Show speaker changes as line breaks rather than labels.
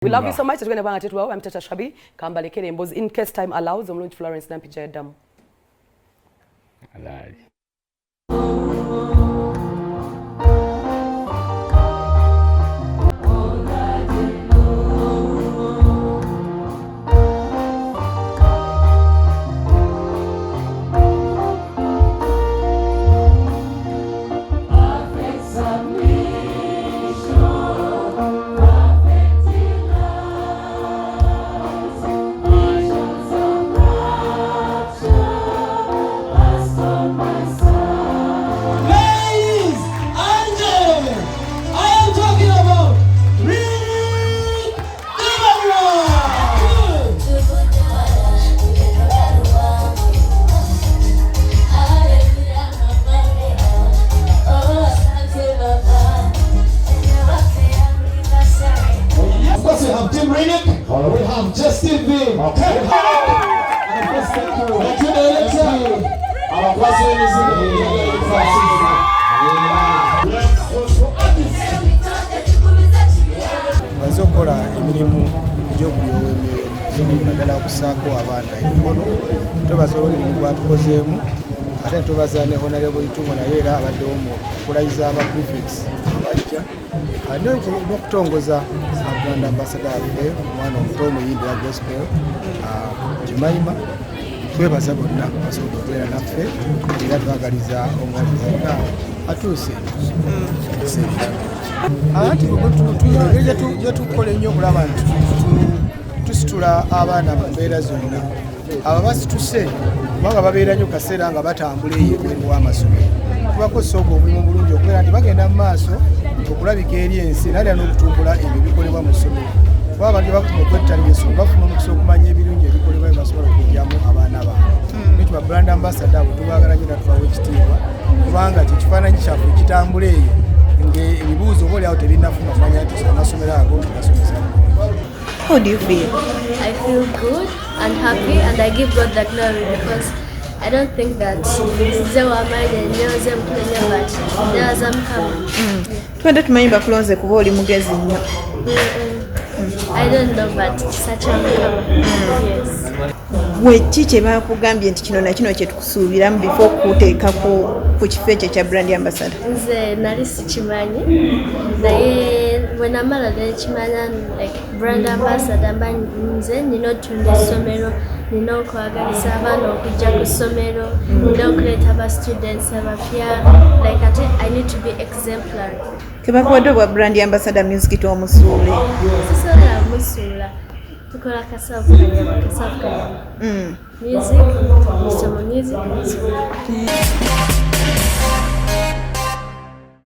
We love you so much. I'm Tata Shabi. Kambalekere Mbos. In case time allows, launch Florence Nampija Dam.
We have Justin V. Okay. Thank you, director. Our president is
bazokola emirimu egy'okuyoola okusaako abaana emikono tobazola omulimu gwatukozeemu ate tobaza ne honorable Itumo naye era abaddewo mu kulayiza aba prefects abajja n'okutongoza brand ambassador waffe omwana omuto omuyimbi wa gospel Jimaima twebaza bonna basobola okubeera naffe era twagaliza omwami wonna atuuse anti gyetukola ennyo okulaba nti tusitula abaana mu mbeera zonna abo basituse kubanga babeera nnyo kaseera nga batambula eyo ebweru w'amasomero tubakozesa ogwo omulimu bulungi okubeera nti bagenda mu maaso okulabika eri ensi naddala n'okutumbula ebyo bikolebwa mu ssomero kuba abantu bakutuma okwettanira essomero bafuna omukisa okumanya ebirungi ebikolebwa bye basobola okugyamu abaana baabwe nekyo ba brand ambassador abo tubaagala nnyo natubawa ekitiibwa kubanga kyekifaananyi kyaffe ekitambula eyo ng'ebibuuzo oba oliawo tebinnafuna kumanya nti amasomero ago gasomesa.
How do you feel?
I feel good and happy, and I give God the glory because I don't think that there were but there was some coming.
Twende tumanyi bakulonze kuba oli mugezi nnyo.
I don't know, but such a coming. Yes.
Weki kye bakugambye nti kino na kino kye tukusuubiramu before kuteeka ku kifo ekyo ekya brand ambassador?
Nze nali sikimanyi naye bwe namala nekimanya like brand ambassador mba nze nina otunda essomero nina okwagaliza abaana okujja ku ssomero nina okuleeta aba students abapya like ate I need to be exemplary.
Kebakuwadde obwa brand ambassador music tomusuule?
Sisobola musuula tukola kasavukanyama music, music.